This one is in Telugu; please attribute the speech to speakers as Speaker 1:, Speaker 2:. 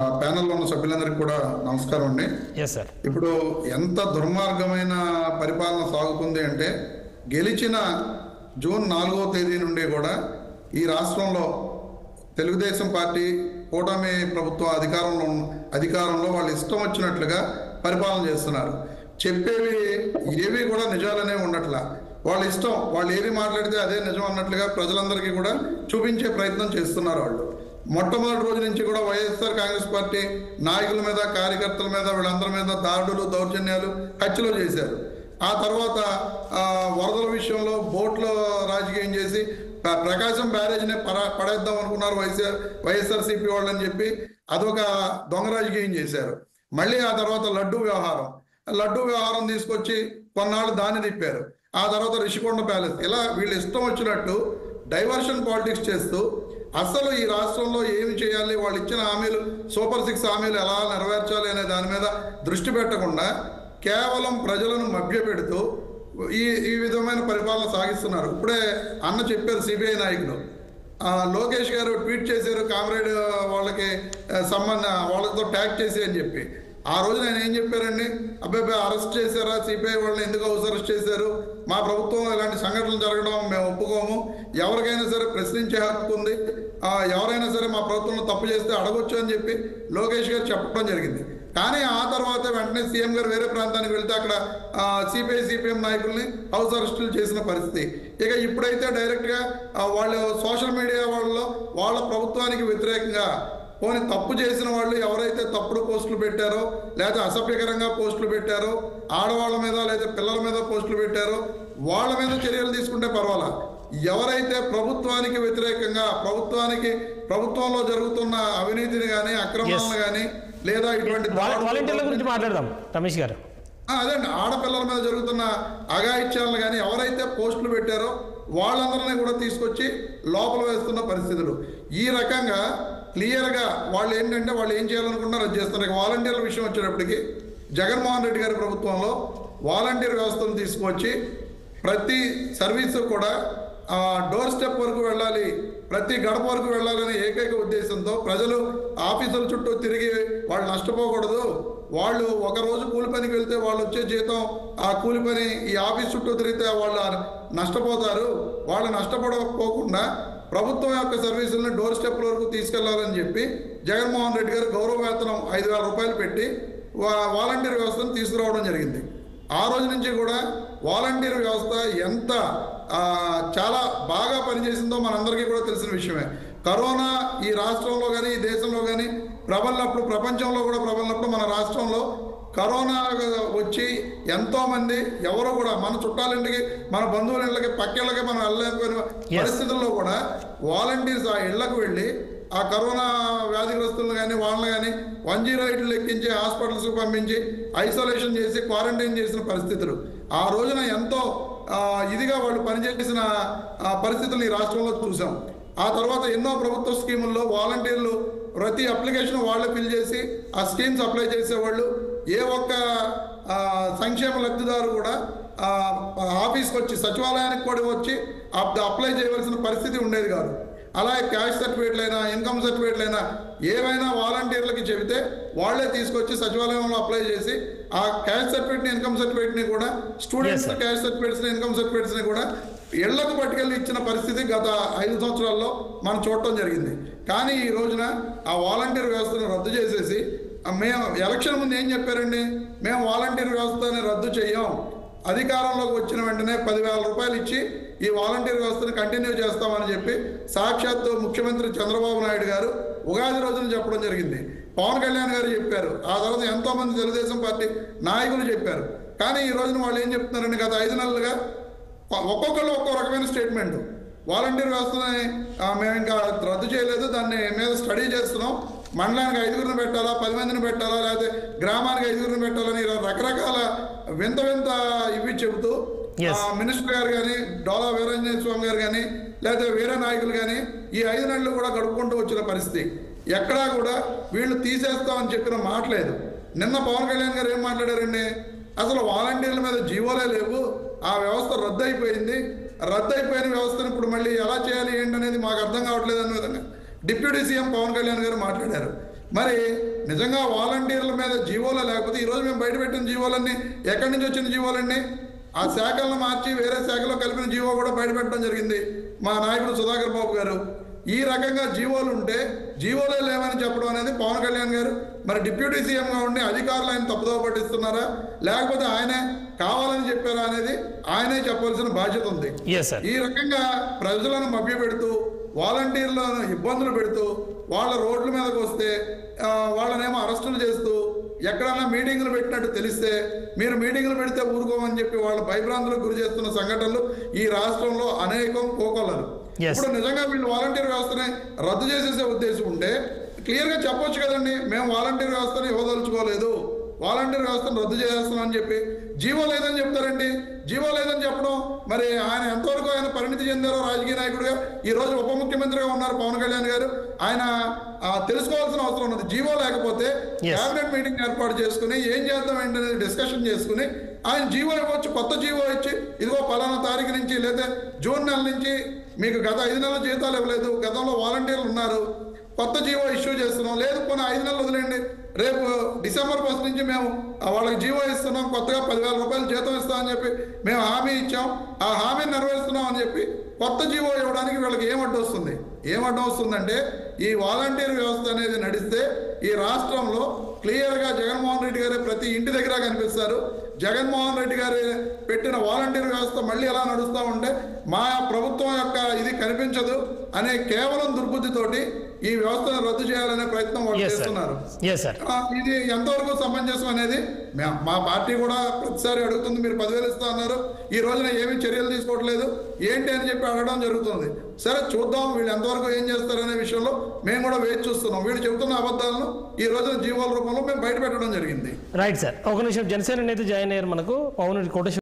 Speaker 1: ప్యానెల్లో ఉన్న సభ్యులందరికీ కూడా నమస్కారం అండి.
Speaker 2: సార్
Speaker 1: ఇప్పుడు ఎంత దుర్మార్గమైన పరిపాలన సాగుతుంది అంటే గెలిచిన జూన్ 4వ తేదీ నుండి కూడా ఈ రాష్ట్రంలో తెలుగుదేశం పార్టీ కూటమి ప్రభుత్వం అధికారంలో వాళ్ళు ఇష్టం వచ్చినట్లుగా పరిపాలన చేస్తున్నారు. చెప్పేవి ఏవి కూడా నిజాలనే ఉండట్లా. వాళ్ళ ఇష్టం, వాళ్ళు ఏది మాట్లాడితే అదే నిజం అన్నట్లుగా ప్రజలందరికీ కూడా చూపించే ప్రయత్నం చేస్తున్నారు. వాళ్ళు మొట్టమొదటి రోజు నుంచి కూడా వైఎస్ఆర్ కాంగ్రెస్ పార్టీ నాయకుల మీద, కార్యకర్తల మీద, వీళ్ళందరి మీద దాడులు, దౌర్జన్యాలు, హత్యలు చేశారు. ఆ తర్వాత వరదల విషయంలో బోట్లో రాజకీయం చేసి ప్రకాశం బ్యారేజ్ని పడేద్దాం అనుకున్నారు వైఎస్ఆర్సీపీ వాళ్ళని చెప్పి అదొక దొంగ రాజకీయం చేశారు. మళ్ళీ ఆ తర్వాత లడ్డూ వ్యవహారం తీసుకొచ్చి కొన్నాళ్ళు దాన్ని తిప్పారు. ఆ తర్వాత రిషికొండ ప్యాలెస్, ఇలా వీళ్ళు ఇష్టం వచ్చినట్టు డైవర్షన్ పాలిటిక్స్ చేస్తూ అసలు ఈ రాష్ట్రంలో ఏమి చేయాలి, వాళ్ళు ఇచ్చిన హామీలు, సూపర్ 6 హామీలు ఎలా నెరవేర్చాలి అనే దాని మీద దృష్టి పెట్టకుండా కేవలం ప్రజలను మభ్యపెడుతూ ఈ విధమైన పరిపాలన సాగిస్తున్నారు. ఇప్పుడే అన్న చెప్పారు, సిబిఐ నాయకులు లోకేష్ గారు ట్వీట్ చేశారు, కామ్రేడ్ వాళ్ళకి వాళ్ళతో ట్యాగ్ చేసి అని చెప్పి. ఆ రోజు ఆయన ఏం చెప్పారండి, అబ్బాయి అరెస్ట్ చేశారా, సిబిఐ వాళ్ళని ఎందుకు అరెస్ట్ చేశారు, మా ప్రభుత్వం ఇలాంటి సంఘటనలు జరగడం మేము ఒప్పుకోము, ఎవరికైనా సరే ప్రశ్నించే హక్కు ఉంది, ఎవరైనా సరే మా ప్రభుత్వంలో తప్పు చేస్తే అడగొచ్చు అని చెప్పి లోకేష్ గారు చెప్పడం జరిగింది. కానీ ఆ తర్వాత వెంటనే సీఎం గారు వేరే ప్రాంతానికి వెళ్తే అక్కడ సిపిఐ సిపిఎం నాయకుల్ని హౌస్ అరెస్టులు చేసిన పరిస్థితి. ఇక ఇప్పుడైతే డైరెక్ట్గా వాళ్ళు సోషల్ మీడియా వాళ్ళ ప్రభుత్వానికి వ్యతిరేకంగా పోనీ తప్పు చేసిన వాళ్ళు ఎవరైతే తప్పుడు పోస్టులు పెట్టారో, లేదా అసభ్యకరంగా పోస్టులు పెట్టారో, ఆడవాళ్ళ మీద లేదా పిల్లల మీద పోస్టులు పెట్టారో వాళ్ళ మీద చర్యలు తీసుకుంటే పర్వాలా. ఎవరైతే ప్రభుత్వానికి వ్యతిరేకంగా ప్రభుత్వంలో జరుగుతున్న అవినీతిని కానీ, అక్రమాలను కానీ, లేదా ఇటువంటి
Speaker 2: వాలంటీర్ల గురించి మాట్లాడదాం రమేష్ గారు.
Speaker 1: అదేండి, ఆడపిల్లల మీద జరుగుతున్న అఘాయిత్యాలను కానీ ఎవరైతే పోస్టులు పెట్టారో వాళ్ళందరినీ కూడా తీసుకొచ్చి లోపల వేస్తున్న పరిస్థితులు. ఈ రకంగా క్లియర్గా వాళ్ళు ఏంటంటే వాళ్ళు ఏం చేయాలనుకున్నారో అది చేస్తున్నారు. వాలంటీర్ల విషయం వచ్చేటప్పటికి జగన్మోహన్ రెడ్డి గారి ప్రభుత్వంలో వాలంటీర్ వ్యవస్థను తీసుకొచ్చి ప్రతి సర్వీసు కూడా డోర్ స్టెప్ వరకు వెళ్ళాలి, ప్రతి గడప వరకు వెళ్ళాలనే ఏకైక ఉద్దేశంతో ప్రజలు ఆఫీసుల చుట్టూ తిరిగి వాళ్ళు నష్టపోకూడదు, వాళ్ళు ఒకరోజు కూలి పనికి వెళ్తే వాళ్ళు వచ్చే జీతం ఆ కూలి పని ఈ ఆఫీస్ చుట్టూ తిరిగితే వాళ్ళు నష్టపోతారు, వాళ్ళు నష్టపడకపోకుండా ప్రభుత్వం యొక్క సర్వీసులను డోర్ స్టెప్ల వరకు తీసుకెళ్లాలని చెప్పి జగన్మోహన్ రెడ్డి గారు గౌరవ వేతనం 5,000 రూపాయలు పెట్టి వాలంటీర్ వ్యవస్థను తీసుకురావడం జరిగింది. ఆ రోజు నుంచి కూడా వాలంటీర్ వ్యవస్థ ఎంత చాలా బాగా పనిచేసిందో మనందరికీ కూడా తెలిసిన విషయమే. కరోనా ఈ రాష్ట్రంలో కానీ ఈ దేశంలో కానీ ప్రబలినప్పుడు, ప్రపంచంలో కూడా ప్రబలినప్పుడు మన రాష్ట్రంలో కరోనా వచ్చి ఎంతోమంది ఎవరు కూడా మన చుట్టాలింటికి, మన బంధువుల ఇళ్ళకి, పక్కిళ్ళకి మనం వెళ్ళలేకపోయిన పరిస్థితుల్లో కూడా వాలంటీర్స్ ఆ ఇళ్లకు వెళ్ళి ఆ కరోనా వ్యాధిగ్రస్తులను కానీ వాళ్ళని కానీ 108 ఎక్కించి హాస్పిటల్స్కి పంపించి ఐసోలేషన్ చేసి క్వారంటైన్ చేసిన పరిస్థితులు. ఆ రోజున ఎంతో ఇదిగా వాళ్ళు పనిచేసిన పరిస్థితులు ఈ రాష్ట్రంలో చూసాం. ఆ తర్వాత ఎన్నో ప్రభుత్వ స్కీముల్లో వాలంటీర్లు ప్రతి అప్లికేషన్ వాళ్ళే ఫిల్ చేసి ఆ స్కీమ్స్ అప్లై చేసేవాళ్ళు. ఏ ఒక్క సంక్షేమ లబ్ధిదారు కూడా ఆఫీస్కి వచ్చి, సచివాలయానికి కూడా వచ్చి అప్లై చేయవలసిన పరిస్థితి ఉండేది కాదు. అలాగే క్యాష్ సర్టిఫికేట్లైనా, ఇన్కమ్ సర్టిఫికేట్లైనా ఏవైనా వాలంటీర్లకి చెబితే వాళ్ళే తీసుకొచ్చి సచివాలయంలో అప్లై చేసి ఆ క్యాష్ సర్టిఫికేట్ని, ఇన్కమ్ సర్టిఫికేట్ని కూడా స్టూడెంట్స్ క్యాష్ సర్టిఫికేట్స్ని, ఇన్కమ్ సర్టిఫికేట్స్ని కూడా ఇళ్లకు పట్టుకెళ్ళి ఇచ్చిన పరిస్థితి గత 5 సంవత్సరాల్లో మనం చూడటం జరిగింది. కానీ ఈ రోజున ఆ వాలంటీర్ వ్యవస్థను రద్దు చేసేసి మేము ఎలక్షన్ ముందు ఏం చెప్పారండి, మేము వాలంటీర్ వ్యవస్థని రద్దు చేయం, అధికారంలోకి వచ్చిన వెంటనే 10,000 రూపాయలు ఇచ్చి ఈ వాలంటీర్ వ్యవస్థను కంటిన్యూ చేస్తామని చెప్పి సాక్షాత్తు ముఖ్యమంత్రి చంద్రబాబు నాయుడు గారు ఉగాది రోజున చెప్పడం జరిగింది. పవన్ కళ్యాణ్ గారు చెప్పారు, ఆ తర్వాత ఎంతోమంది తెలుగుదేశం పార్టీ నాయకులు చెప్పారు. కానీ ఈ రోజున వాళ్ళు ఏం చెప్తున్నారండి, గత 5 నెలలుగా ఒక్కొక్కళ్ళు ఒక్కో రకమైన స్టేట్మెంట్. వాలంటీర్ వ్యవస్థని మేము ఇంకా రద్దు చేయలేదు, దాన్ని మీద స్టడీ చేస్తున్నాం, మండలానికి 5గురిని పెట్టాలా, 10 మందిని పెట్టాలా, లేకపోతే గ్రామానికి 5గురిని పెట్టాలని రకరకాల వింత ఇవి చెబుతూ మినిస్టర్ గారు కానీ, డోలా వీరాంజనేయ స్వామి గారు కానీ, లేకపోతే వేరే నాయకులు కానీ ఈ 5 నెలలు కూడా గడుపుకుంటూ వచ్చిన పరిస్థితి. ఎక్కడా కూడా వీళ్ళు తీసేస్తామని చెప్పిన మాట లేదు. నిన్న పవన్ కళ్యాణ్ గారు ఏం మాట్లాడారండి, అసలు వాలంటీర్ల మీద జీవోలే లేవు, ఆ వ్యవస్థ రద్దయిపోయింది, రద్దయిపోయిన వ్యవస్థను ఇప్పుడు మళ్ళీ ఎలా చేయాలి ఏంటనేది మాకు అర్థం కావట్లేదు అనే విధంగా డిప్యూటీ సీఎం పవన్ కళ్యాణ్ గారు మాట్లాడారు. మరి నిజంగా వాలంటీర్ల మీద జీవోలు లేకపోతే ఈరోజు మేము బయట పెట్టిన జీవోలన్నీ ఎక్కడి నుంచి వచ్చిన జీవోలన్నీ ఆ శాఖలను మార్చి వేరే శాఖలో కలిపిన జీవో కూడా బయటపెట్టడం జరిగింది మా నాయకుడు సుధాకర్ బాబు గారు. ఈ రకంగా జీవోలు ఉంటే జీవోలే లేవని చెప్పడం అనేది పవన్ కళ్యాణ్ గారు మరి డిప్యూటీ సీఎంగా ఉండి అధికారులు ఆయన తప్పుదోవ పట్టిస్తున్నారా లేకపోతే ఆయనే కావాలని చెప్పారా అనేది ఆయనే చెప్పాల్సిన బాధ్యత ఉంది. ఈ రకంగా ప్రజలను మభ్యపెడుతూ వాలంటీర్లను ఇబ్బందులు పెడుతూ వాళ్ళ రోడ్ల మీదకి వస్తే వాళ్ళనేమో అరెస్టులు చేస్తూ ఎక్కడన్నా మీటింగులు పెట్టినట్టు తెలిస్తే మీరు మీటింగులు పెడితే ఊరుకోమని చెప్పి వాళ్ళ భయభ్రాంతులకు గురి చేస్తున్న సంఘటనలు ఈ రాష్ట్రంలో అనేకం కోకొల్లలు. ఇప్పుడు నిజంగా వీళ్ళు వాలంటీర్ వ్యవస్థని రద్దు చేసేసే ఉద్దేశం ఉంటే క్లియర్గా చెప్పొచ్చు కదండి, మేము వాలంటీర్ వ్యవస్థను ఇవ్వదలుచుకోలేదు, వాలంటీర్ వ్యవస్థను రద్దు చేస్తున్నామని చెప్పి. జీవో లేదని చెప్తారండి. జీవో లేదని చెప్పడం మరి ఆయన ఎంతవరకు ఆయన పరిణితి చెందారో రాజకీయ నాయకుడిగా. ఈ రోజు ఉప ముఖ్యమంత్రిగా ఉన్నారు పవన్ కళ్యాణ్ గారు. ఆయన తెలుసుకోవాల్సిన అవసరం ఉన్నది. జీవో లేకపోతే కేబినెట్ మీటింగ్ ఏర్పాటు చేసుకుని ఏం చేద్దాం ఏంటనేది డిస్కషన్ చేసుకుని ఆయన జీవో ఇవ్వచ్చు, కొత్త జీవో ఇచ్చి ఇదిగో పలానా తారీఖు నుంచి లేదా జూన్ నెల నుంచి మీకు గత 5 నెలల జీతాలు ఇవ్వలేదు, గతంలో వాలంటీర్లు ఉన్నారు, కొత్త జీవో ఇష్యూ చేస్తున్నాం. లేదు కొన్ని 5 నెలలు వదిలేండి, రేపు డిసెంబర్ 1 నుంచి మేము వాళ్ళకి జీవో ఇస్తున్నాం, కొత్తగా 10,000 రూపాయలు జీతం ఇస్తామని చెప్పి మేము హామీ ఇచ్చాం, ఆ హామీని నెరవేరుస్తున్నాం అని చెప్పి కొత్త జీవో ఇవ్వడానికి వీళ్ళకి ఏం అడ్డు వస్తుంది? ఏం అడ్డు వస్తుందంటే ఈ వాలంటీర్ వ్యవస్థ అనేది నడిస్తే ఈ రాష్ట్రంలో క్లియర్గా జగన్మోహన్ రెడ్డి గారే ప్రతి ఇంటి దగ్గర కనిపిస్తారు. జగన్మోహన్ రెడ్డి గారు పెట్టిన వాలంటీర్ వ్యవస్థ మళ్ళీ ఎలా నడుస్తూ ఉంటే మా ప్రభుత్వం యొక్క ఇది కనిపించదు అనే కేవలం దుర్బుద్ధితోటి ఈ వ్యవస్థను రద్దు చేయాలనే ప్రయత్నం వాళ్ళు చేస్తున్నారు. ఇది ఎంతవరకు సమంజసం అనేది మా పార్టీ కూడా ప్రతిసారి అడుగుతుంది. మీరు 10,000 ఇస్తా అన్నారు, ఈ రోజున ఏమీ చర్యలు తీసుకోవట్లేదు ఏంటి అని చెప్పి అడగడం జరుగుతుంది. సరే చూద్దాం వీళ్ళు ఎంతవరకు ఏం చేస్తారనే విషయంలో మేము కూడా వేచి చూస్తున్నాం. వీళ్ళు చెబుతున్న అబద్ధాలను ఈ రోజున జీవోల రూపంలో మేము బయట పెట్టడం జరిగింది.
Speaker 2: రైట్ సార్, ఒక నిమిషం. జనసేన నేత జాయిన్ అయ్యారు మనకు పవన్ కోటేశ్వర.